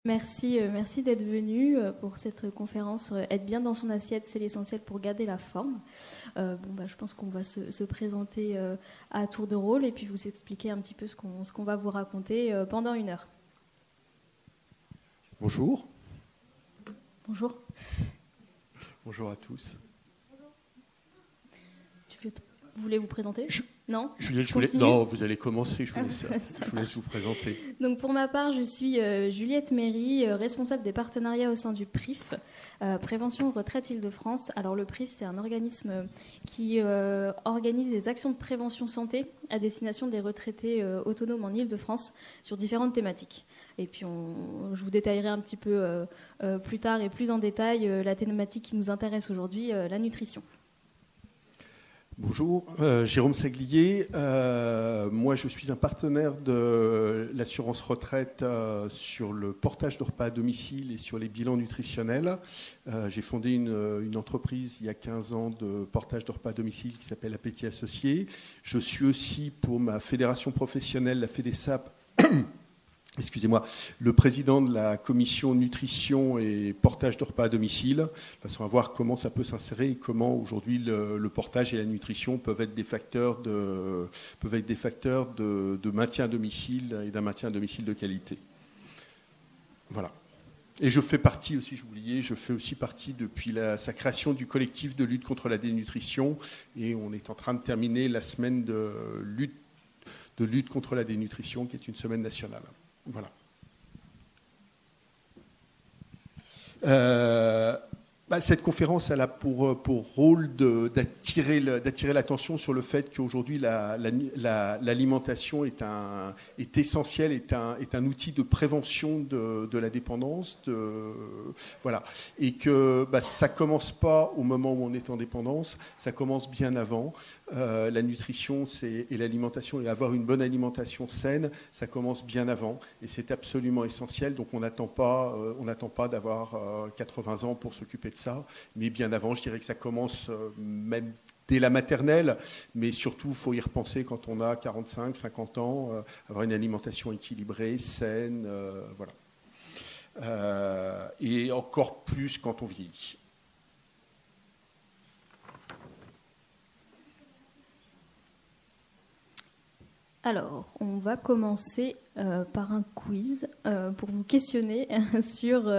Merci d'être venu pour cette conférence. Être bien dans son assiette, c'est l'essentiel pour garder la forme. Je pense qu'on va se présenter à tour de rôle et puis vous expliquer un petit peu ce qu'on va vous raconter pendant 1 heure. Bonjour. Bonjour. Bonjour à tous. Vous voulez vous présenter? Non, non, vous allez commencer, je vous laisse vous présenter. Donc pour ma part, je suis Juliette Méry, responsable des partenariats au sein du PRIF, Prévention Retraite Île-de-France. Alors le PRIF, c'est un organisme qui organise des actions de prévention santé à destination des retraités autonomes en Île-de-France sur différentes thématiques. Et puis je vous détaillerai un petit peu plus tard et plus en détail la thématique qui nous intéresse aujourd'hui, la nutrition. Bonjour, Jérôme Saglier. Moi, je suis un partenaire de l'assurance retraite sur le portage de repas à domicile et sur les bilans nutritionnels. J'ai fondé une entreprise il y a 15 ans de portage de repas à domicile qui s'appelle Appétit Associés. Je suis aussi pour ma fédération professionnelle, la FEDESAP, excusez-moi, le président de la commission nutrition et portage de repas à domicile, de façon à voir comment ça peut s'insérer et comment aujourd'hui le portage et la nutrition peuvent être des facteurs de maintien à domicile et d'un maintien à domicile de qualité. Voilà. Et je fais partie aussi, je fais aussi partie depuis sa création du collectif de lutte contre la dénutrition et on est en train de terminer la semaine de lutte contre la dénutrition qui est une semaine nationale. Voilà. Cette conférence, elle a pour rôle d'attirer l'attention sur le fait qu'aujourd'hui l'alimentation est essentielle, est un outil de prévention de la dépendance, voilà, et que ça commence pas au moment où on est en dépendance, ça commence bien avant. La nutrition et l'alimentation et avoir une bonne alimentation saine, ça commence bien avant et c'est absolument essentiel. Donc on n'attend pas d'avoir 80 ans pour s'occuper de ça, mais bien avant. Je dirais que ça commence même dès la maternelle, mais surtout il faut y repenser quand on a 45, 50 ans, avoir une alimentation équilibrée, saine, voilà. Et encore plus quand on vieillit. Alors, on va commencer par un quiz pour vous questionner sur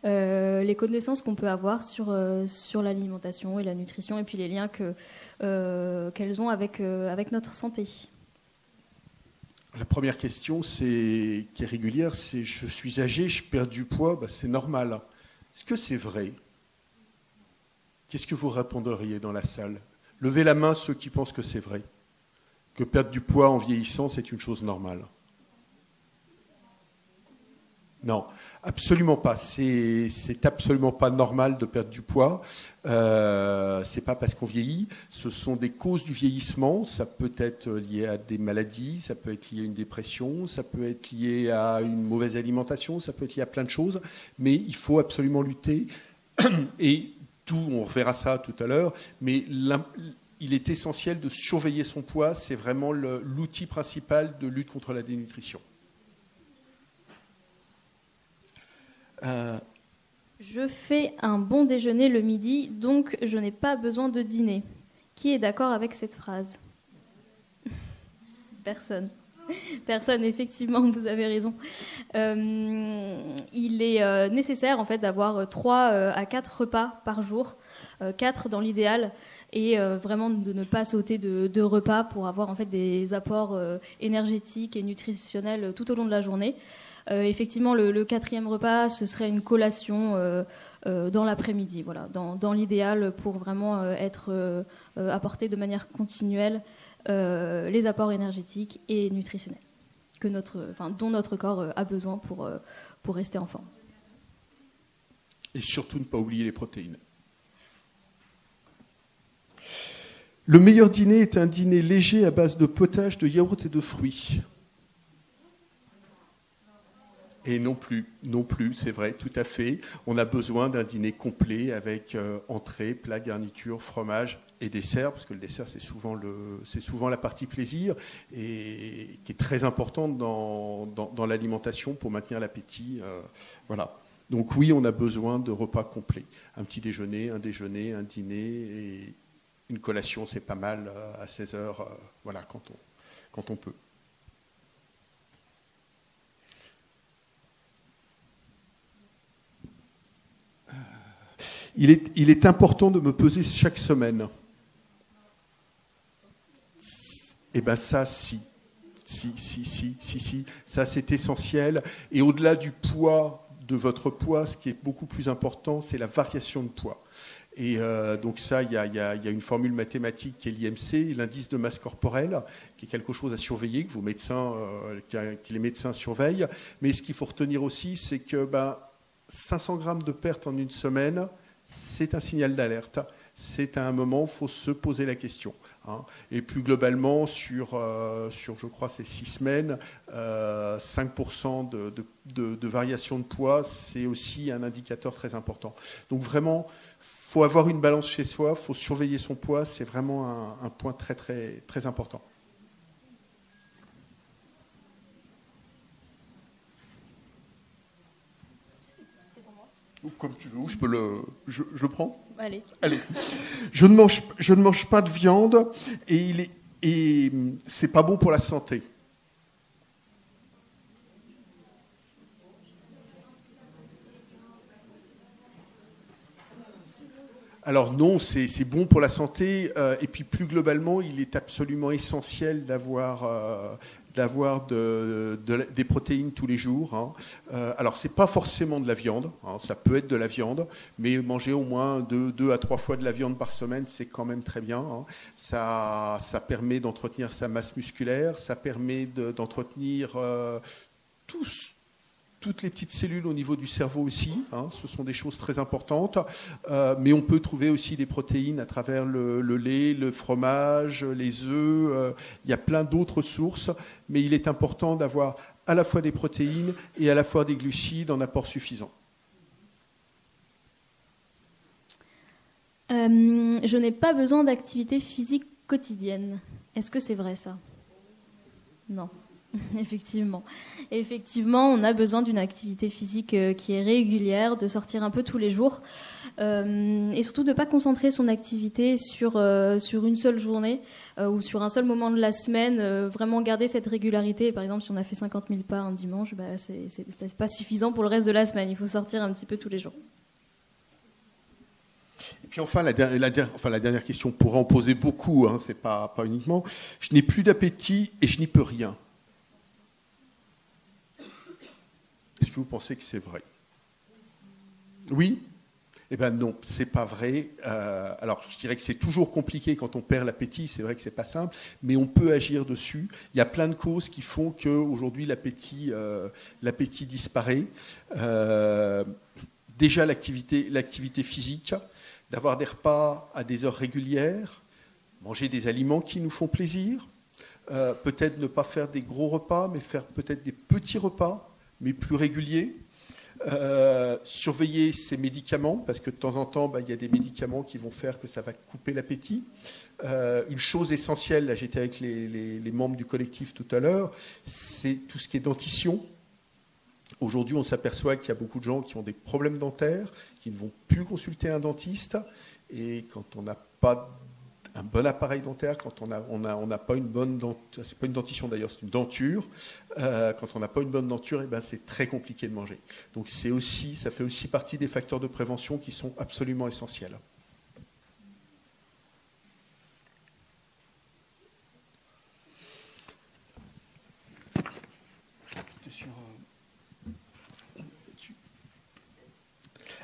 les connaissances qu'on peut avoir sur l'alimentation et la nutrition et puis les liens qu'elles ont avec notre santé. La première question qui est régulière, c'est « je suis âgé, je perds du poids, c'est normal ». Est-ce que c'est vrai? Qu'est-ce que vous répondriez dans la salle? Levez la main ceux qui pensent que c'est vrai. Que perdre du poids en vieillissant, c'est une chose normale. Non, absolument pas. C'est absolument pas normal de perdre du poids. C'est pas parce qu'on vieillit. Ce sont des causes du vieillissement. Ça peut être lié à des maladies, ça peut être lié à une dépression, ça peut être lié à une mauvaise alimentation, ça peut être lié à plein de choses. Mais il faut absolument lutter. Et on reverra ça tout à l'heure. Mais il est essentiel de surveiller son poids. C'est vraiment l'outil principal de lutte contre la dénutrition. Je fais un bon déjeuner le midi, donc je n'ai pas besoin de dîner. Qui est d'accord avec cette phrase? Personne. Personne, effectivement, vous avez raison. Il est nécessaire en fait d'avoir 3 à 4 repas par jour, 4 dans l'idéal, et vraiment de ne pas sauter de repas pour avoir en fait des apports énergétiques et nutritionnels tout au long de la journée. Effectivement, le 4e repas, ce serait une collation dans l'après-midi, voilà, dans l'idéal pour vraiment être apporté de manière continuelle les apports énergétiques et nutritionnels dont notre corps a besoin pour rester en forme. Et surtout ne pas oublier les protéines. Le meilleur dîner est un dîner léger à base de potage, de yaourt et de fruits. Et non plus, c'est vrai, tout à fait. On a besoin d'un dîner complet avec entrée, plat, garniture, fromage et dessert, parce que le dessert, c'est souvent la partie plaisir, et qui est très importante dans l'alimentation pour maintenir l'appétit. Voilà. Donc oui, on a besoin de repas complets. Un petit déjeuner, un dîner, et une collation, c'est pas mal à 16 heures, voilà, quand on peut. Il est important de me peser chaque semaine. Eh bien ça, si. Ça, c'est essentiel. Et au-delà du poids, de votre poids, ce qui est beaucoup plus important, c'est la variation de poids. Et donc ça, il y a une formule mathématique qui est l'IMC, l'indice de masse corporelle, qui est quelque chose à surveiller, que les médecins surveillent. Mais ce qu'il faut retenir aussi, c'est que 500 grammes de perte en une semaine, c'est un signal d'alerte. C'est à un moment, il faut se poser la question. Et plus globalement, sur je crois, ces 6 semaines, 5% de variation de poids, c'est aussi un indicateur très important. Donc vraiment, il faut avoir une balance chez soi, il faut surveiller son poids, c'est vraiment un point très, très, très important. Ou comme tu veux, ou je le prends. Allez. Je ne mange pas de viande et c'est pas bon pour la santé. Alors non, c'est bon pour la santé et puis plus globalement, il est absolument essentiel d'avoir des protéines tous les jours. Alors, ce n'est pas forcément de la viande, ça peut être de la viande, mais manger au moins 2 à 3 fois de la viande par semaine, c'est quand même très bien. Ça permet d'entretenir sa masse musculaire, ça permet d'entretenir toutes les petites cellules au niveau du cerveau aussi, ce sont des choses très importantes, mais on peut trouver aussi des protéines à travers le lait, le fromage, les œufs, il y a plein d'autres sources, mais il est important d'avoir à la fois des protéines et à la fois des glucides en apport suffisant. Je n'ai pas besoin d'activité physique quotidienne. Est-ce que c'est vrai ça ? Non. Effectivement, on a besoin d'une activité physique qui est régulière, de sortir un peu tous les jours et surtout de ne pas concentrer son activité sur une seule journée ou sur un seul moment de la semaine, vraiment garder cette régularité. Par exemple, si on a fait 50 000 pas un dimanche, c'est pas suffisant pour le reste de la semaine, il faut sortir un petit peu tous les jours. Et puis enfin, la dernière question, on pourra en poser beaucoup, c'est pas uniquement. Je n'ai plus d'appétit et je n'y peux rien. Est-ce que vous pensez que c'est vrai ? Oui ? Eh bien non, c'est pas vrai. Alors je dirais que c'est toujours compliqué quand on perd l'appétit, c'est vrai que c'est pas simple, mais on peut agir dessus. Il y a plein de causes qui font qu'aujourd'hui l'appétit disparaît. Déjà l'activité physique, d'avoir des repas à des heures régulières, manger des aliments qui nous font plaisir, peut-être ne pas faire des gros repas, mais faire peut-être des petits repas, mais plus réguliers. Surveiller ses médicaments, parce que de temps en temps, il y a des médicaments qui vont faire que ça va couper l'appétit. Une chose essentielle, là j'étais avec les membres du collectif tout à l'heure, c'est tout ce qui est dentition. Aujourd'hui, on s'aperçoit qu'il y a beaucoup de gens qui ont des problèmes dentaires, qui ne vont plus consulter un dentiste, et quand on n'a pas un bon appareil dentaire, quand on n'a pas une bonne denture, c'est pas une dentition d'ailleurs, c'est une denture, quand on n'a pas une bonne denture, c'est très compliqué de manger. Donc ça fait aussi partie des facteurs de prévention qui sont absolument essentiels.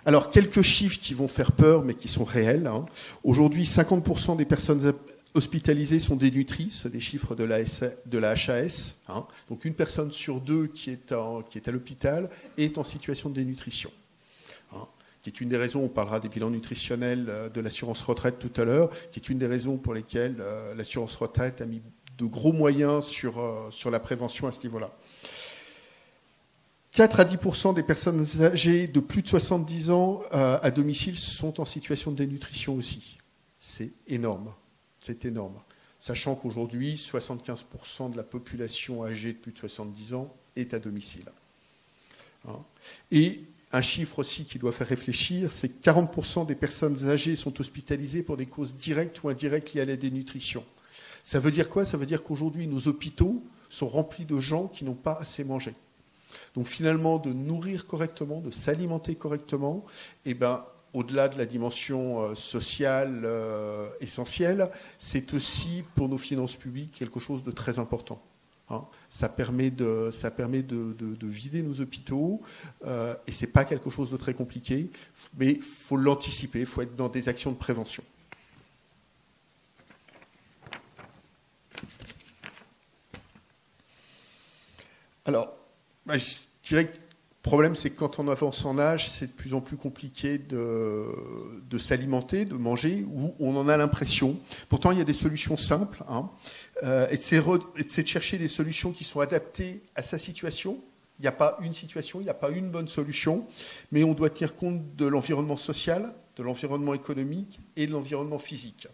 Alors, quelques chiffres qui vont faire peur, mais qui sont réels. Aujourd'hui, 50% des personnes hospitalisées sont dénutries, c'est des chiffres de la HAS. Donc, une personne sur 2 qui est à l'hôpital est en situation de dénutrition. Qui est une des raisons, on parlera des bilans nutritionnels de l'assurance retraite tout à l'heure, qui est une des raisons pour lesquelles l'assurance retraite a mis de gros moyens sur la prévention à ce niveau-là. 4 à 10% des personnes âgées de plus de 70 ans à domicile sont en situation de dénutrition aussi. C'est énorme. C'est énorme. Sachant qu'aujourd'hui, 75% de la population âgée de plus de 70 ans est à domicile. Et un chiffre aussi qui doit faire réfléchir, c'est que 40% des personnes âgées sont hospitalisées pour des causes directes ou indirectes liées à la dénutrition. Ça veut dire quoi? Ça veut dire qu'aujourd'hui, nos hôpitaux sont remplis de gens qui n'ont pas assez mangé. Donc finalement, de nourrir correctement, de s'alimenter correctement, au-delà de la dimension sociale essentielle, c'est aussi pour nos finances publiques quelque chose de très important. Ça permet de vider nos hôpitaux et ce n'est pas quelque chose de très compliqué, mais il faut l'anticiper, il faut être dans des actions de prévention. Alors, je dirais que le problème, c'est que quand on avance en âge, c'est de plus en plus compliqué de s'alimenter, de manger, ou on en a l'impression. Pourtant, il y a des solutions simples, et c'est de chercher des solutions qui sont adaptées à sa situation. Il n'y a pas une situation, il n'y a pas une bonne solution, mais on doit tenir compte de l'environnement social, de l'environnement économique et de l'environnement physique.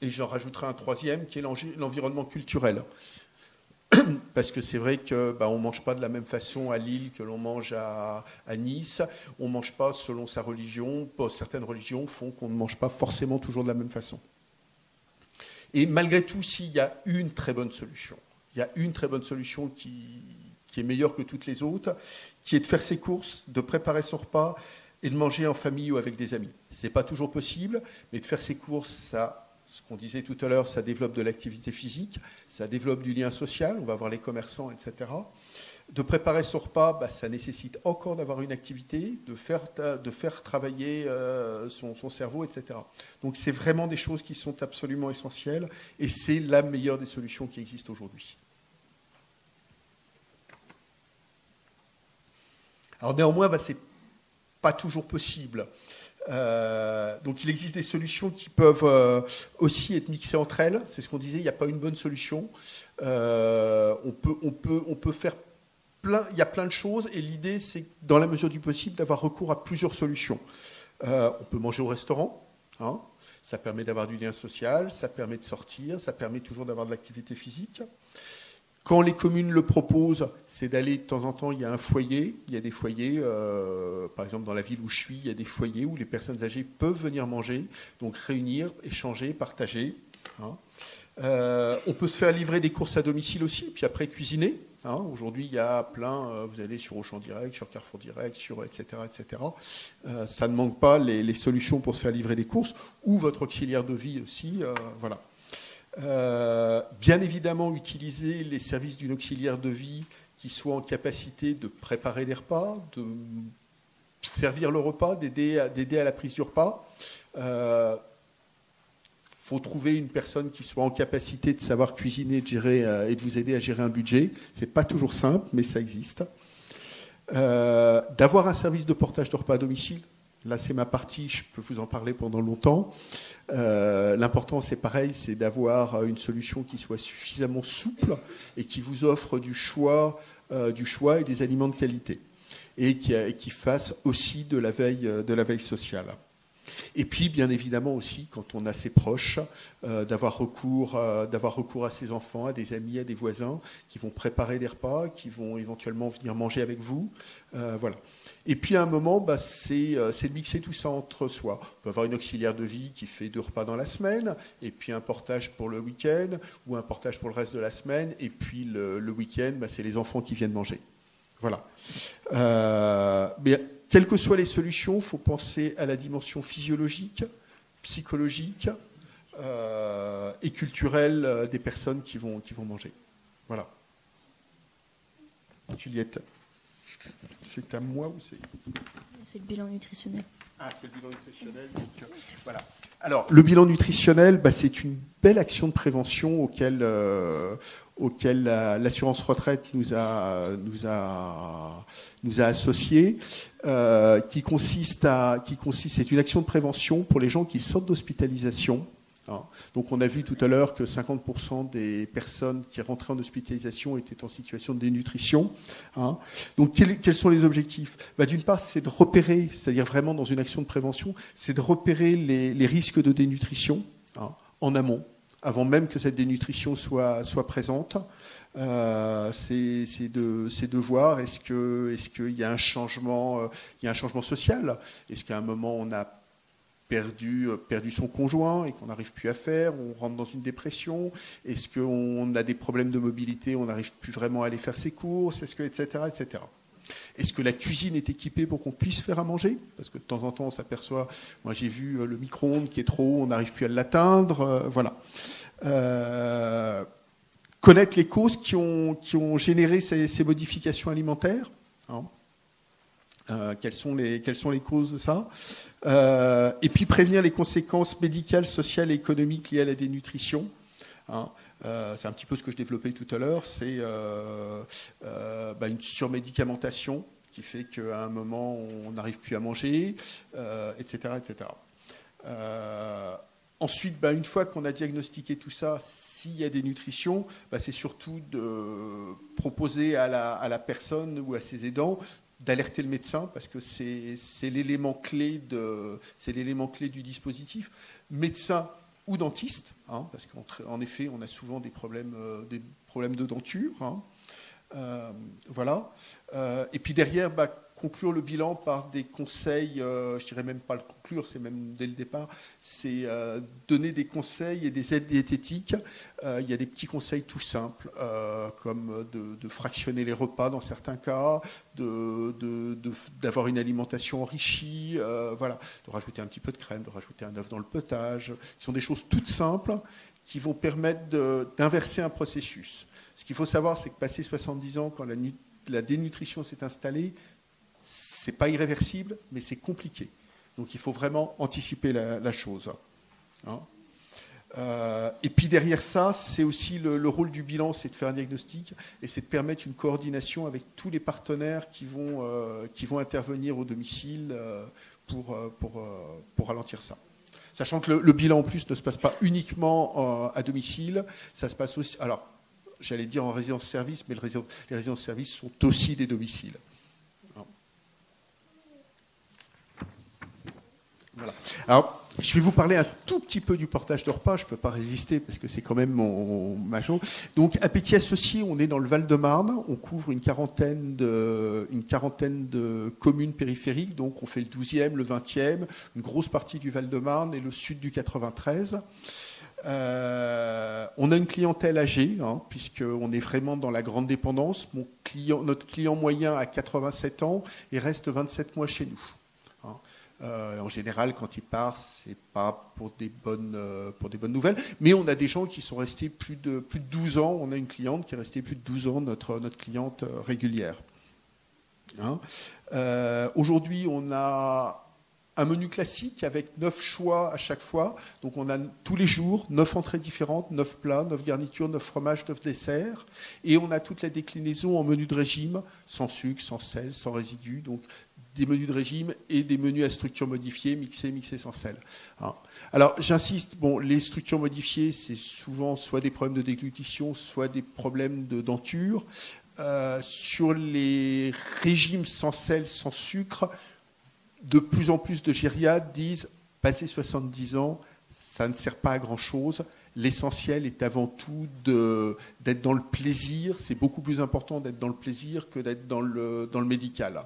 Et j'en rajouterai un troisième, qui est l'environnement culturel. Parce que c'est vrai qu'on ne mange pas de la même façon à Lille que l'on mange à Nice. On ne mange pas selon sa religion. Certaines religions font qu'on ne mange pas forcément toujours de la même façon. Et malgré tout, s'il y a une très bonne solution, il y a une très bonne solution qui est meilleure que toutes les autres, qui est de faire ses courses, de préparer son repas et de manger en famille ou avec des amis. Ce n'est pas toujours possible, mais de faire ses courses, ça... Ce qu'on disait tout à l'heure, ça développe de l'activité physique, ça développe du lien social, on va voir les commerçants, etc. De préparer son repas, ça nécessite encore d'avoir une activité, de faire travailler son cerveau, etc. Donc c'est vraiment des choses qui sont absolument essentielles et c'est la meilleure des solutions qui existent aujourd'hui. Alors néanmoins, c'est pas toujours possible. Donc il existe des solutions qui peuvent aussi être mixées entre elles. C'est ce qu'on disait, il n'y a pas une bonne solution. On peut faire plein, il y a plein de choses et l'idée c'est dans la mesure du possible d'avoir recours à plusieurs solutions. On peut manger au restaurant, ça permet d'avoir du lien social, ça permet de sortir, ça permet toujours d'avoir de l'activité physique. Quand les communes le proposent, c'est d'aller de temps en temps, il y a un foyer, il y a des foyers, par exemple dans la ville où je suis, il y a des foyers où les personnes âgées peuvent venir manger, donc réunir, échanger, partager. On peut se faire livrer des courses à domicile aussi, puis après cuisiner. Aujourd'hui, il y a plein, vous allez sur Auchan Direct, sur Carrefour Direct, sur etc. Ça ne manque pas les solutions pour se faire livrer des courses, ou votre auxiliaire de vie aussi, voilà. Bien évidemment, utiliser les services d'une auxiliaire de vie qui soit en capacité de préparer les repas, de servir le repas, d'aider à la prise du repas. Faut trouver une personne qui soit en capacité de savoir cuisiner, de gérer, et de vous aider à gérer un budget. C'est pas toujours simple, mais ça existe. D'avoir un service de portage de repas à domicile. Là, c'est ma partie, je peux vous en parler pendant longtemps. L'important, c'est pareil, c'est d'avoir une solution qui soit suffisamment souple et qui vous offre du choix et des aliments de qualité. Et qui fasse aussi de la veille sociale. Et puis, bien évidemment aussi, quand on a ses proches, d'avoir recours à ses enfants, à des amis, à des voisins, qui vont préparer des repas, qui vont éventuellement venir manger avec vous. Voilà. Et puis à un moment, c'est de mixer tout ça entre soi. On peut avoir une auxiliaire de vie qui fait 2 repas dans la semaine, et puis un portage pour le week-end, ou un portage pour le reste de la semaine, et puis le week-end, c'est les enfants qui viennent manger. Voilà. Mais quelles que soient les solutions, il faut penser à la dimension physiologique, psychologique et culturelle des personnes qui vont manger. Voilà. Juliette. C'est à moi ou c'est... C'est le bilan nutritionnel. Ah, c'est le bilan nutritionnel. Donc, voilà. Alors, le bilan nutritionnel, c'est une belle action de prévention auquel l'assurance retraite nous a associés, c'est une action de prévention pour les gens qui sortent d'hospitalisation Hein. Donc on a vu tout à l'heure que 50% des personnes qui rentraient en hospitalisation étaient en situation de dénutrition. Hein. Donc quels sont les objectifs? D'une part, c'est de repérer, c'est-à-dire vraiment dans une action de prévention, c'est de repérer les risques de dénutrition, hein, en amont, avant même que cette dénutrition soit présente. C'est de voir est-ce qu'il y a un changement, social. Est-ce qu'à un moment on a perdu son conjoint et qu'on n'arrive plus à faire, on rentre dans une dépression, est-ce qu'on a des problèmes de mobilité, on n'arrive plus vraiment à aller faire ses courses, etc., etc. Est-ce que la cuisine est équipée pour qu'on puisse faire à manger? Parce que de temps en temps, on s'aperçoit, moi j'ai vu le micro-ondes qui est trop haut, on n'arrive plus à l'atteindre, voilà. Connaître les causes qui ont généré ces modifications alimentaires, hein. Quelles sont les causes de ça, et puis prévenir les conséquences médicales, sociales et économiques liées à la dénutrition. Hein. C'est un petit peu ce que je développais tout à l'heure, c'est une surmédicamentation qui fait qu'à un moment on n'arrive plus à manger, etc., etc. Ensuite, une fois qu'on a diagnostiqué tout ça, s'il y a des nutritions, c'est surtout de proposer à la personne ou à ses aidants d'alerter le médecin, parce que c'est l'élément clé du dispositif. Médecin ou dentiste, hein, parce qu'en effet, on a souvent des problèmes de denture. Hein. Voilà. Et puis derrière, conclure le bilan par des conseils, je dirais même pas le conclure, c'est même dès le départ, c'est donner des conseils et des aides diététiques. Il y a des petits conseils tout simples, comme de fractionner les repas dans certains cas, d'avoir une alimentation enrichie, voilà, de rajouter un petit peu de crème, de rajouter un œuf dans le potage. Ce sont des choses toutes simples qui vont permettre d'inverser un processus. Ce qu'il faut savoir, c'est que passé 70 ans, quand la dénutrition s'est installée, c'est pas irréversible, mais c'est compliqué. Donc il faut vraiment anticiper la chose. Hein. Et puis derrière ça, c'est aussi le rôle du bilan, c'est de faire un diagnostic et c'est de permettre une coordination avec tous les partenaires qui vont intervenir au domicile pour ralentir ça. Sachant que le bilan en plus ne se passe pas uniquement à domicile, ça se passe aussi, alors j'allais dire en résidence-service, mais les résidences-service sont aussi des domiciles. Voilà. Alors, je vais vous parler un tout petit peu du portage de repas. Je ne peux pas résister parce que c'est quand même ma chose. Donc, Appétit Associé, on est dans le Val-de-Marne. On couvre une quarantaine de communes périphériques. Donc, on fait le 12e, le 20e, une grosse partie du Val-de-Marne et le sud du 93. On a une clientèle âgée, hein, puisqu'on est vraiment dans la grande dépendance. Notre client moyen a 87 ans et reste 27 mois chez nous. Hein. En général, quand il part, c'est pas pour des bonnes nouvelles. Mais on a des gens qui sont restés plus de 12 ans. On a une cliente qui est restée plus de 12 ans, notre cliente régulière. Hein. Aujourd'hui, on a un menu classique avec 9 choix à chaque fois. Donc on a tous les jours 9 entrées différentes, 9 plats, 9 garnitures, 9 fromages, 9 desserts. Et on a toute la déclinaison en menu de régime, sans sucre, sans sel, sans résidus. Donc des menus de régime et des menus à structure modifiée, mixés sans sel. Hein. Alors j'insiste, les structures modifiées, c'est souvent soit des problèmes de déglutition, soit des problèmes de denture. Sur les régimes sans sel, sans sucre, de plus en plus de gériades disent, passé 70 ans, ça ne sert pas à grand-chose. L'essentiel est avant tout d'être dans le plaisir. C'est beaucoup plus important d'être dans le plaisir que d'être dans le médical.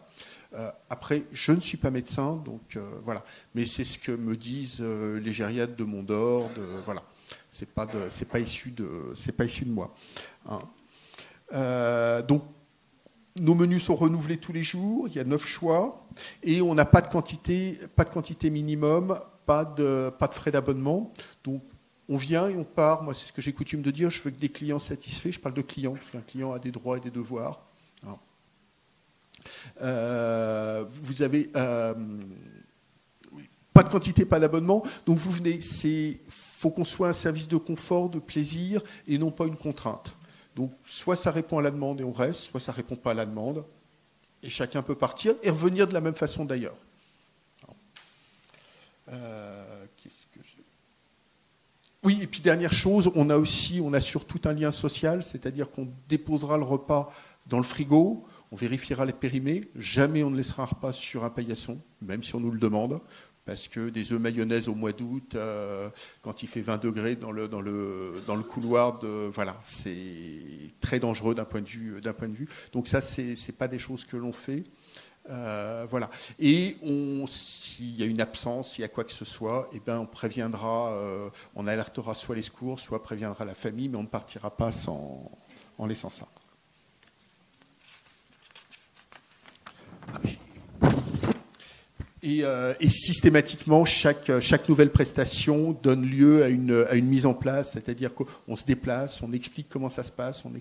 Après, je ne suis pas médecin, donc voilà. Mais c'est ce que me disent les gériades de Mondor. Voilà. C'est pas issu de moi. Hein. Donc, nos menus sont renouvelés tous les jours. Il y a 9 choix et on n'a pas de quantité minimum, pas de frais d'abonnement. Donc, on vient et on part. Moi, c'est ce que j'ai coutume de dire. Je veux que des clients satisfaits. Je parle de clients parce qu'un client a des droits et des devoirs. Alors, vous avez pas de quantité, pas d'abonnement. Donc vous venez. Faut qu'on soit un service de confort, de plaisir et non pas une contrainte. Donc soit ça répond à la demande et on reste, soit ça répond pas à la demande et chacun peut partir et revenir de la même façon d'ailleurs. Qu'est-ce que j'ai ? Oui, et puis dernière chose, on assure tout un lien social, c'est-à-dire qu'on déposera le repas dans le frigo, on vérifiera les périmés, jamais on ne laissera un repas sur un paillasson, même si on nous le demande, parce que des œufs mayonnaise au mois d'août, quand il fait 20 degrés dans le couloir, voilà, c'est très dangereux d'un point de vue. Donc ça, c'est pas des choses que l'on fait. Voilà. Et s'il y a une absence, s'il y a quoi que ce soit, eh ben on préviendra, on alertera soit les secours, soit préviendra la famille, mais on ne partira pas en laissant ça. Et systématiquement, chaque nouvelle prestation donne lieu à une mise en place, c'est-à-dire qu'on se déplace, on explique comment ça se passe, on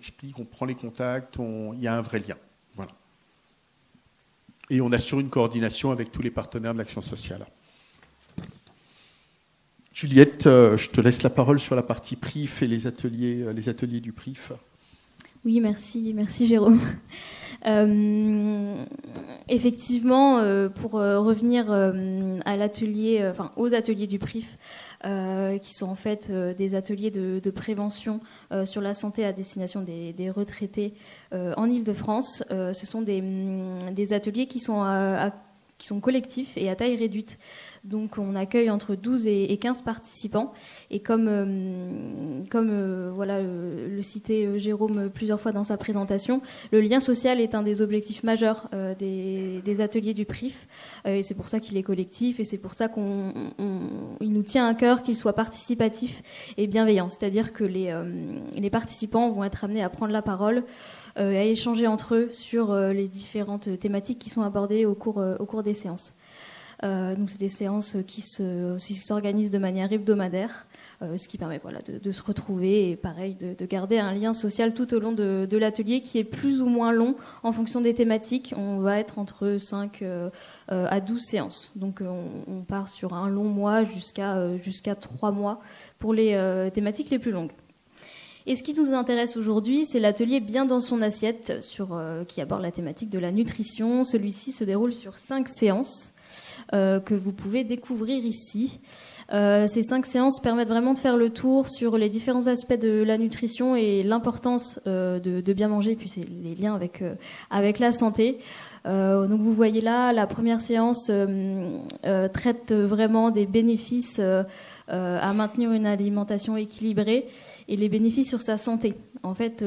prend les contacts, il y a un vrai lien. Voilà. Et on assure une coordination avec tous les partenaires de l'action sociale. Juliette, je te laisse la parole sur la partie PRIF et les ateliers du PRIF. Oui, merci Jérôme. Effectivement, pour revenir à l'atelier, aux ateliers du PRIF, qui sont en fait des ateliers de prévention sur la santé à destination des retraités en Île-de-France. Ce sont des ateliers qui sont collectifs et à taille réduite. Donc on accueille entre 12 et 15 participants. Et comme voilà, le citait Jérôme plusieurs fois dans sa présentation, le lien social est un des objectifs majeurs des ateliers du PRIF. Et c'est pour ça qu'il est collectif et c'est pour ça qu'il nous tient à cœur qu'il soit participatif et bienveillant. C'est-à-dire que les participants vont être amenés à prendre la parole, à échanger entre eux sur les différentes thématiques qui sont abordées au cours des séances. Donc c'est des séances qui s'organisent de manière hebdomadaire, ce qui permet de se retrouver et pareil de garder un lien social tout au long de l'atelier qui est plus ou moins long en fonction des thématiques. On va être entre 5 à 12 séances. Donc on part sur un long mois jusqu'à 3 mois pour les thématiques les plus longues. Et ce qui nous intéresse aujourd'hui, c'est l'atelier Bien dans son assiette qui aborde la thématique de la nutrition. Celui-ci se déroule sur 5 séances. Que vous pouvez découvrir ici. Ces 5 séances permettent vraiment de faire le tour sur les différents aspects de la nutrition et l'importance de bien manger, puis c'est les liens avec la santé. Donc vous voyez là, la première séance traite vraiment des bénéfices à maintenir une alimentation équilibrée et les bénéfices sur sa santé. En fait,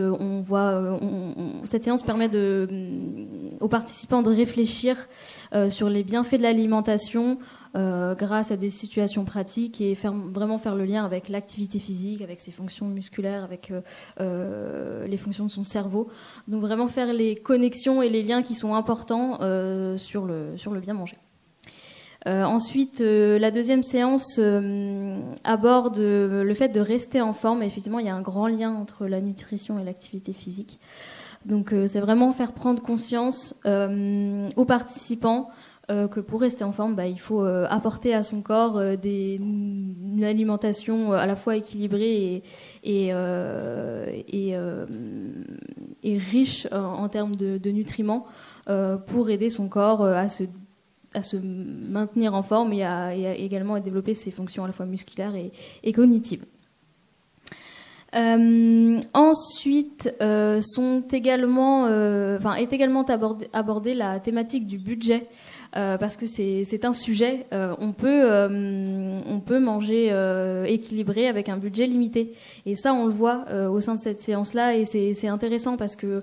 cette séance permet aux participants de réfléchir sur les bienfaits de l'alimentation grâce à des situations pratiques et vraiment faire le lien avec l'activité physique, avec ses fonctions musculaires, avec les fonctions de son cerveau. Donc vraiment faire les connexions et les liens qui sont importants sur le bien manger. Ensuite, la deuxième séance aborde le fait de rester en forme. Et effectivement, il y a un grand lien entre la nutrition et l'activité physique. Donc, c'est vraiment faire prendre conscience aux participants que pour rester en forme, il faut apporter à son corps une alimentation à la fois équilibrée et riche en termes de nutriments pour aider son corps à se maintenir en forme et également à développer ses fonctions à la fois musculaires et cognitives. Ensuite, est également abordée la thématique du budget. Parce que c'est un sujet, on peut manger équilibré avec un budget limité. Et ça, on le voit au sein de cette séance-là, et c'est intéressant parce que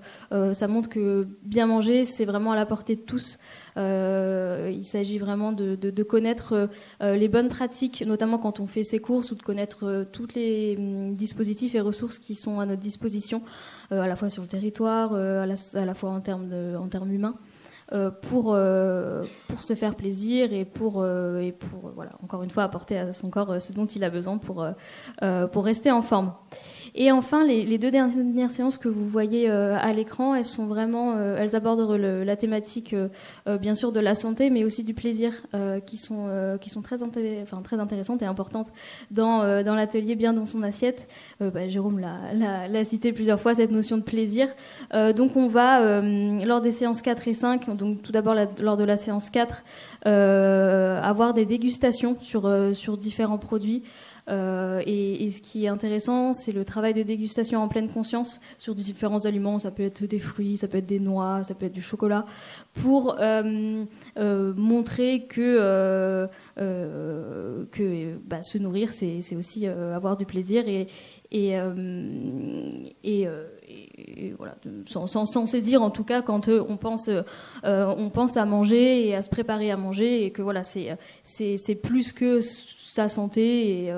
ça montre que bien manger, c'est vraiment à la portée de tous. Il s'agit vraiment de connaître les bonnes pratiques, notamment quand on fait ses courses, ou de connaître tous les dispositifs et ressources qui sont à notre disposition, à la fois sur le territoire, à la fois en termes humains. Pour se faire plaisir et pour voilà, encore une fois apporter à son corps ce dont il a besoin pour rester en forme. Et enfin, les 2 dernières séances que vous voyez à l'écran, elles abordent la thématique bien sûr de la santé, mais aussi du plaisir, qui sont très intéressantes et importantes dans l'atelier Bien dans son assiette. Jérôme l'a cité plusieurs fois, cette notion de plaisir. Donc on va, lors des séances 4 et 5, Donc tout d'abord, lors de la séance 4, avoir des dégustations sur différents produits. Et ce qui est intéressant, c'est le travail de dégustation en pleine conscience sur différents aliments. Ça peut être des fruits, ça peut être des noix, ça peut être du chocolat, pour montrer que se nourrir, c'est aussi avoir du plaisir et voilà, sans saisir en tout cas quand on pense à manger et à se préparer à manger, et que voilà, c'est plus que sa santé, et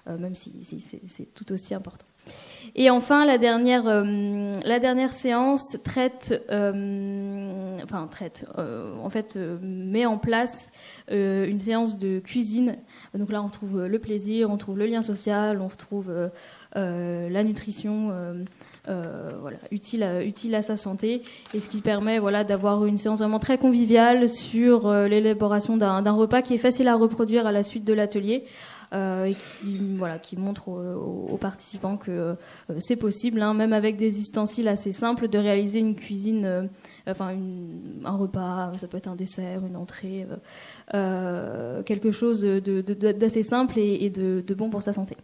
même si c'est tout aussi important. Et enfin, la dernière séance met en place une séance de cuisine. Donc là, on retrouve le plaisir, on retrouve le lien social, on retrouve la nutrition, utile à sa santé, et ce qui permet d'avoir une séance vraiment très conviviale sur l'élaboration d'un repas qui est facile à reproduire à la suite de l'atelier. Et qui montre aux participants que c'est possible, même avec des ustensiles assez simples, de réaliser une cuisine, un repas, ça peut être un dessert, une entrée, quelque chose d'assez simple et de bon pour sa santé.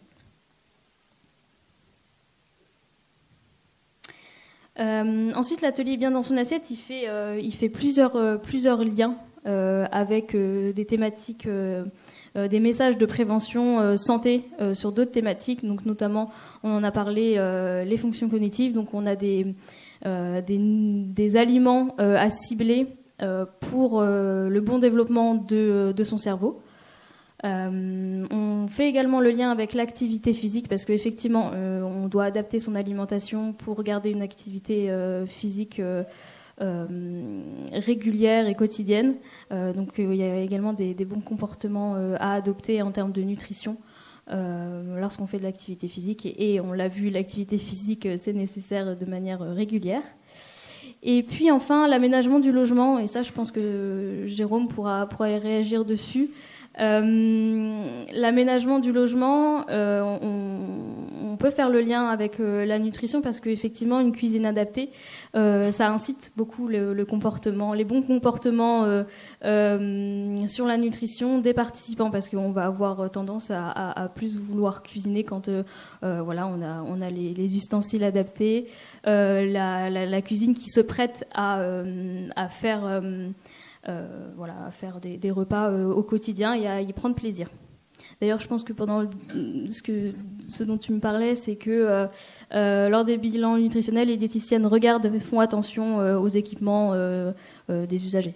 Ensuite, l'atelier Bien dans son assiette, il fait plusieurs liens avec des thématiques, des messages de prévention santé sur d'autres thématiques. Donc notamment, on en a parlé, les fonctions cognitives. Donc on a des aliments à cibler pour le bon développement de son cerveau. On fait également le lien avec l'activité physique, parce qu'effectivement, on doit adapter son alimentation pour garder une activité physique régulière et quotidienne. Donc il y a également des bons comportements à adopter en termes de nutrition lorsqu'on fait de l'activité physique. Et on l'a vu, l'activité physique, c'est nécessaire de manière régulière. Et puis enfin, l'aménagement du logement, et ça je pense que Jérôme pourra y réagir dessus. L'aménagement du logement, on peut faire le lien avec la nutrition, parce qu'effectivement, une cuisine adaptée, ça incite beaucoup les bons comportements sur la nutrition des participants, parce qu'on va avoir tendance à plus vouloir cuisiner quand on a les ustensiles adaptés, la cuisine qui se prête à faire à faire des repas au quotidien et à y prendre plaisir. D'ailleurs, je pense que pendant ce dont tu me parlais, c'est que lors des bilans nutritionnels, les diététiciennes font attention aux équipements des usagers.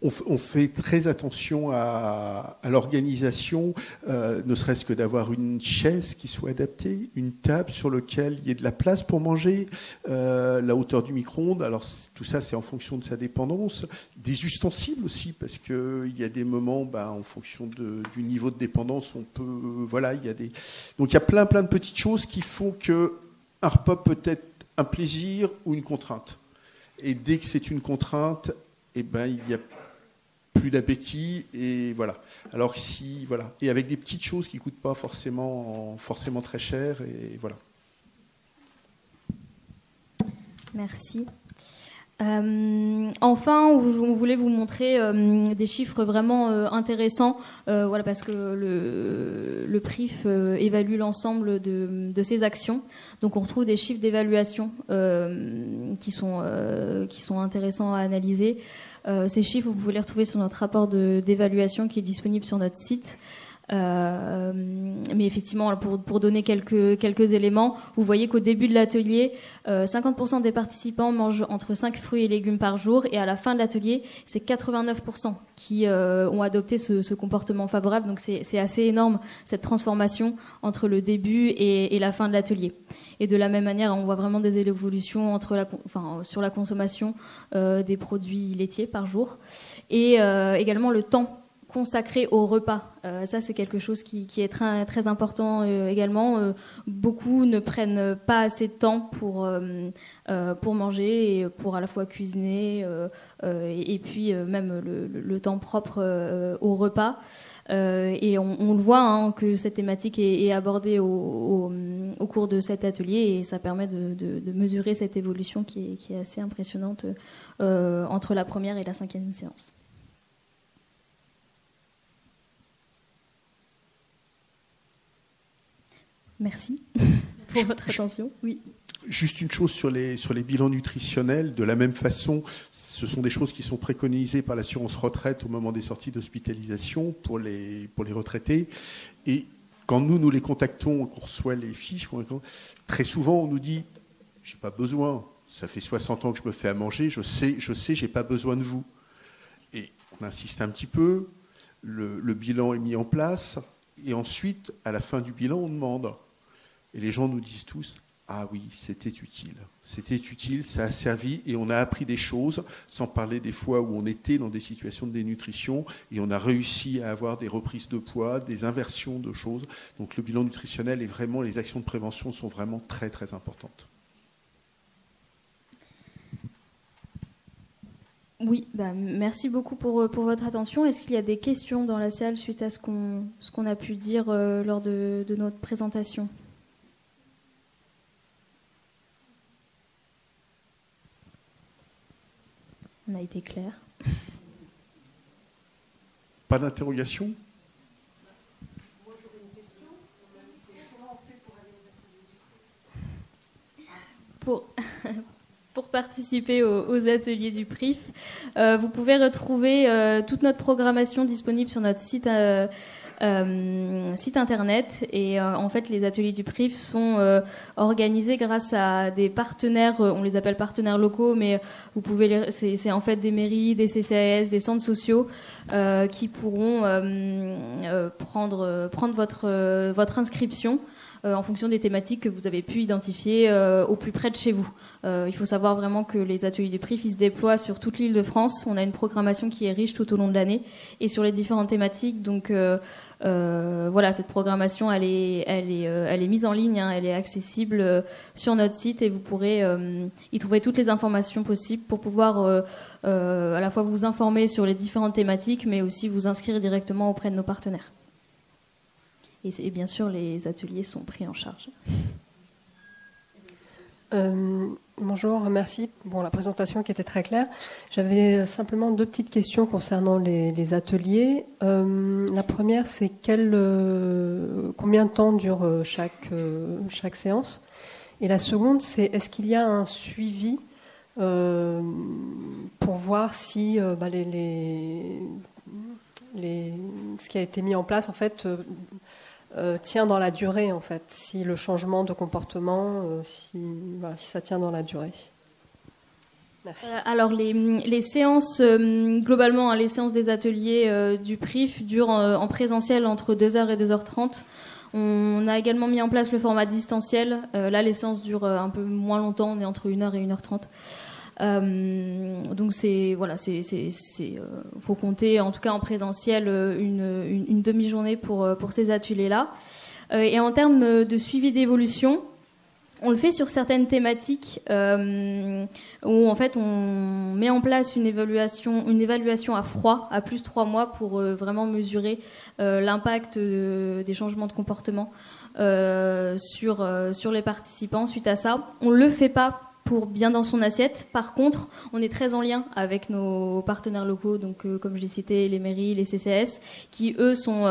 On fait très attention à l'organisation, ne serait-ce que d'avoir une chaise qui soit adaptée, une table sur laquelle il y ait de la place pour manger, la hauteur du micro-ondes. Alors tout ça, c'est en fonction de sa dépendance. Des ustensiles aussi, parce qu'il y a des moments, en fonction du niveau de dépendance, on peut... Donc il y a plein de petites choses qui font qu'un repas peut être un plaisir ou une contrainte. Et dès que c'est une contrainte, il y a plus d'appétit, et voilà. Alors et avec des petites choses qui coûtent pas forcément très cher, et voilà. Merci. Enfin, on voulait vous montrer des chiffres vraiment intéressants, parce que le PRIF évalue l'ensemble de ces actions. Donc, on retrouve des chiffres d'évaluation qui sont intéressants à analyser. Ces chiffres, vous pouvez les retrouver sur notre rapport d'évaluation qui est disponible sur notre site. Mais effectivement, pour donner quelques éléments, vous voyez qu'au début de l'atelier, 50% des participants mangent entre 5 fruits et légumes par jour, et à la fin de l'atelier, c'est 89% qui ont adopté ce comportement favorable. Donc c'est assez énorme, cette transformation entre le début et la fin de l'atelier. Et de la même manière, on voit vraiment des évolutions sur la consommation des produits laitiers par jour, et également le temps consacré au repas. Ça, c'est quelque chose qui est très, très important également. Beaucoup ne prennent pas assez de temps pour manger et pour à la fois cuisiner et puis même le temps propre au repas. Et on le voit que cette thématique est abordée au cours de cet atelier et ça permet de mesurer cette évolution qui est assez impressionnante entre la première et la 5e séance. Merci pour votre attention. Oui. Juste une chose sur les bilans nutritionnels. De la même façon, ce sont des choses qui sont préconisées par l'assurance retraite au moment des sorties d'hospitalisation pour les retraités. Et quand nous les contactons, qu'on reçoit les fiches, très souvent on nous dit « j'ai pas besoin, ça fait 60 ans que je me fais à manger, je sais, j'ai pas besoin de vous ». Et on insiste un petit peu, le bilan est mis en place, et ensuite, à la fin du bilan, on demande. Et les gens nous disent tous « ah oui, c'était utile, ça a servi et on a appris des choses, sans parler des fois où on était dans des situations de dénutrition et on a réussi à avoir des reprises de poids, des inversions de choses. Donc le bilan nutritionnel et vraiment les actions de prévention sont vraiment très très importantes. » Oui, merci beaucoup pour votre attention. Est-ce qu'il y a des questions dans la salle suite à ce qu'on a pu dire lors de notre présentation ? On a été clair. Pas d'interrogation ? Moi, j'aurais une question. Comment on fait pour aller aux ateliers du PRIF ? Pour participer aux ateliers du PRIF, vous pouvez retrouver toute notre programmation disponible sur notre site internet et en fait les ateliers du PRIF sont organisés grâce à des partenaires, on les appelle partenaires locaux, mais vous pouvez c'est en fait des mairies, des CCAS, des centres sociaux qui pourront prendre votre inscription en fonction des thématiques que vous avez pu identifier au plus près de chez vous. Il faut savoir vraiment que les ateliers du PRIF ils se déploient sur toute l'île de France. On a une programmation qui est riche tout au long de l'année et sur les différentes thématiques. Donc voilà, cette programmation elle est mise en ligne, elle est accessible sur notre site et vous pourrez y trouver toutes les informations possibles pour pouvoir à la fois vous informer sur les différentes thématiques mais aussi vous inscrire directement auprès de nos partenaires. Et bien sûr, les ateliers sont pris en charge. Bonjour, merci pour la présentation qui était très claire. J'avais simplement 2 petites questions concernant les ateliers. La première, c'est combien de temps dure chaque séance ? Et la seconde, c'est est-ce qu'il y a un suivi pour voir si ce qui a été mis en place, en fait, tient dans la durée, en fait, si le changement de comportement, si ça tient dans la durée. Merci. Alors les séances, globalement, les séances des ateliers du PRIF durent en présentiel entre 2h et 2h30. On a également mis en place le format distanciel. Là, les séances durent un peu moins longtemps, on est entre 1h et 1h30. Donc faut compter en tout cas en présentiel une demi-journée pour ces ateliers-là. Et en termes de suivi d'évolution, on le fait sur certaines thématiques où en fait on met en place une évaluation à froid à plus 3 mois pour vraiment mesurer l'impact des changements de comportement sur les participants. Suite à ça, on le fait pas pour bien dans son assiette. Par contre, on est très en lien avec nos partenaires locaux, donc comme je l'ai cité, les mairies, les CCAS, qui eux sont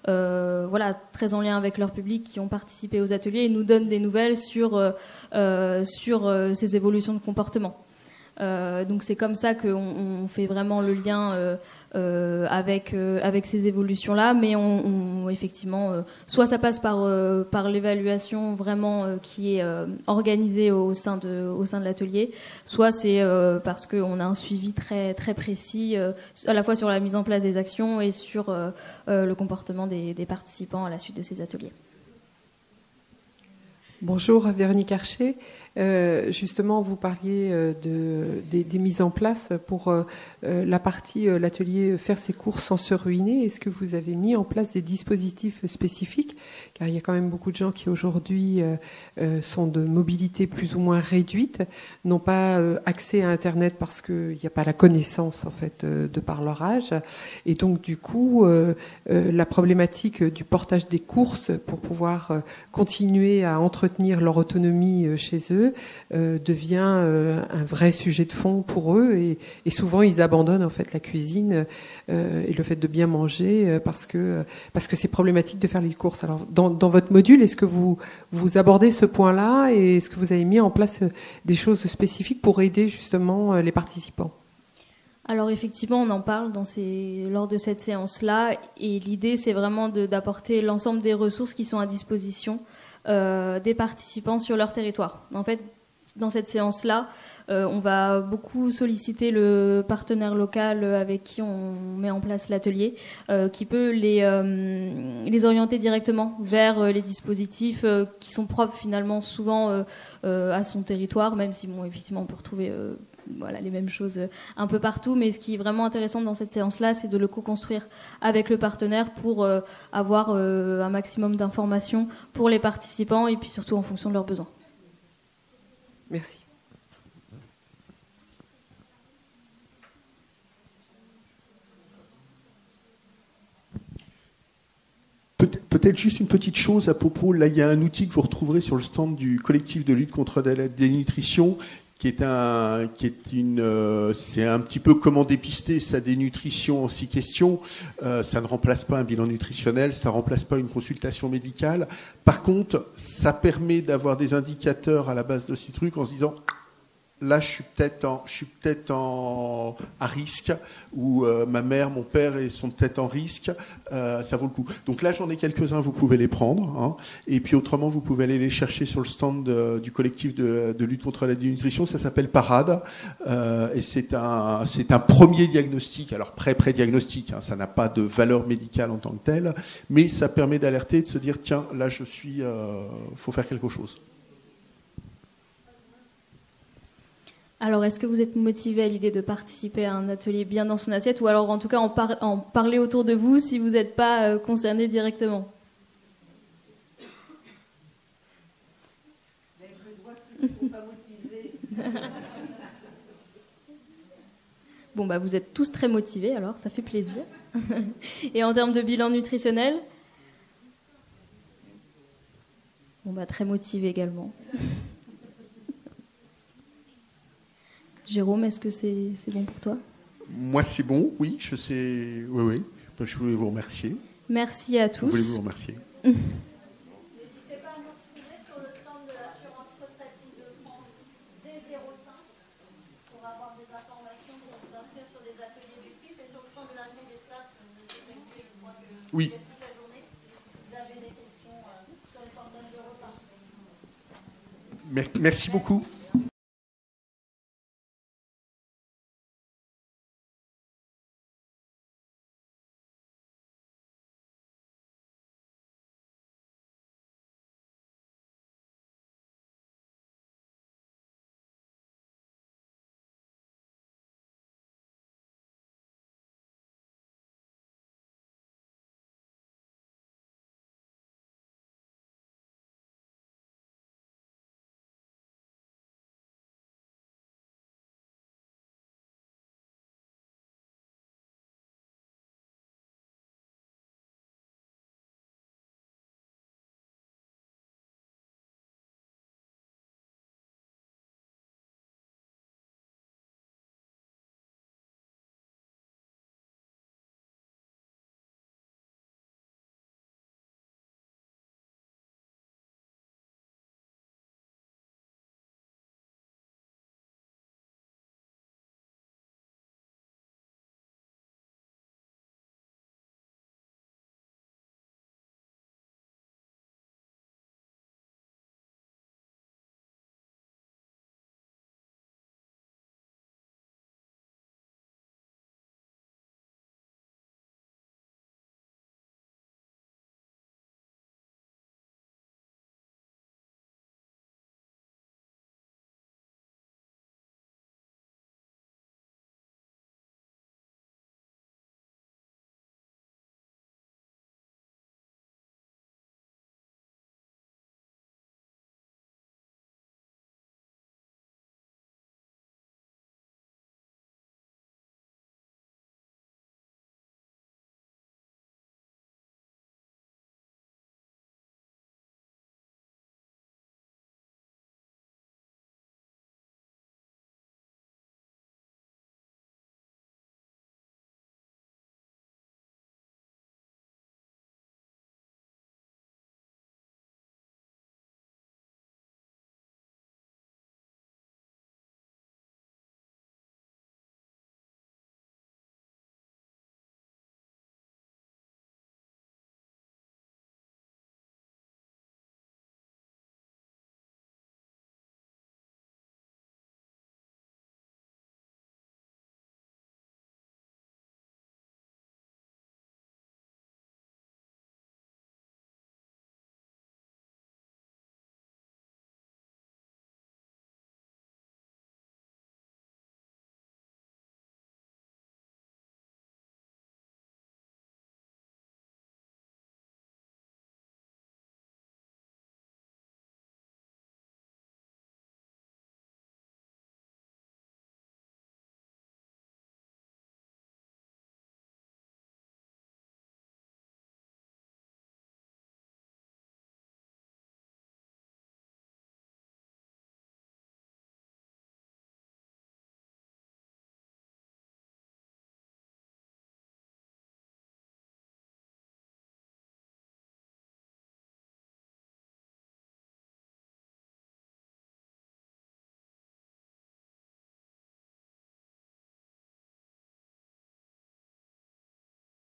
très en lien avec leur public, qui ont participé aux ateliers et nous donnent des nouvelles sur ces évolutions de comportement. Donc c'est comme ça qu'on fait vraiment le lien avec ces évolutions-là, mais effectivement, soit ça passe par l'évaluation vraiment qui est organisée au sein de l'atelier, soit c'est parce qu'on a un suivi très très précis à la fois sur la mise en place des actions et sur le comportement des participants à la suite de ces ateliers. Bonjour, Véronique Archer. Justement, vous parliez des mises en place pour la partie, l'atelier faire ses courses sans se ruiner. Est-ce que vous avez mis en place des dispositifs spécifiques? Car il y a quand même beaucoup de gens qui aujourd'hui sont de mobilité plus ou moins réduite, n'ont pas accès à Internet parce qu'il n'y a pas la connaissance en fait de par leur âge. Et donc du coup, la problématique du portage des courses pour pouvoir continuer à entretenir leur autonomie chez eux devient un vrai sujet de fond pour eux et souvent ils abandonnent en fait la cuisine et le fait de bien manger parce que c'est problématique de faire les courses. Alors dans votre module, est-ce que vous abordez ce point-là et est-ce que vous avez mis en place des choses spécifiques pour aider justement les participants? Alors effectivement, on en parle lors de cette séance-là et l'idée c'est vraiment d'apporter l'ensemble des ressources qui sont à disposition des participants sur leur territoire. En fait, dans cette séance-là, on va beaucoup solliciter le partenaire local avec qui on met en place l'atelier, qui peut les orienter directement vers les dispositifs qui sont propres finalement souvent à son territoire, même si bon, effectivement on peut retrouver les mêmes choses un peu partout, mais ce qui est vraiment intéressant dans cette séance-là, c'est de le co-construire avec le partenaire pour avoir un maximum d'informations pour les participants et puis surtout en fonction de leurs besoins. Merci. Peut-être juste une petite chose à propos, là il y a un outil que vous retrouverez sur le stand du collectif de lutte contre la dénutrition, c'est un petit peu comment dépister sa dénutrition en 6 questions. Ça ne remplace pas un bilan nutritionnel, ça ne remplace pas une consultation médicale. Par contre, ça permet d'avoir des indicateurs à la base de ces trucs en se disant là, je suis peut-être à risque, ou ma mère, mon père sont peut-être en risque, ça vaut le coup. Donc là, j'en ai quelques-uns, vous pouvez les prendre. Hein. Et puis autrement, vous pouvez aller les chercher sur le stand du collectif de lutte contre la dénutrition. Ça s'appelle Parade. Et c'est un premier diagnostic, alors pré-diagnostic, hein, ça n'a pas de valeur médicale en tant que tel, mais ça permet d'alerter, de se dire, tiens, là, faut faire quelque chose. Alors, est-ce que vous êtes motivé à l'idée de participer à un atelier bien dans son assiette, ou alors en tout cas en parler autour de vous si vous n'êtes pas concerné directement? Mais je vois ceux qui ne sont pas motivés. Bon, bah, vous êtes tous très motivés, alors ça fait plaisir. Et en termes de bilan nutritionnel? Bon, bah, très motivés également. Jérôme, est-ce que c'est bon pour toi? Moi, c'est bon, oui, je sais. Oui. Je voulais vous remercier. Merci à tous. Je voulais vous remercier. N'hésitez pas à nous retrouver sur le stand de l'assurance retraite Île-de-France D05 pour avoir des informations, pour vous inscrire sur des ateliers du CRIF et sur le stand de la MDSAP, je crois que oui. toute la journée, vous avez des questions sur les coordonnées de repas. Merci beaucoup.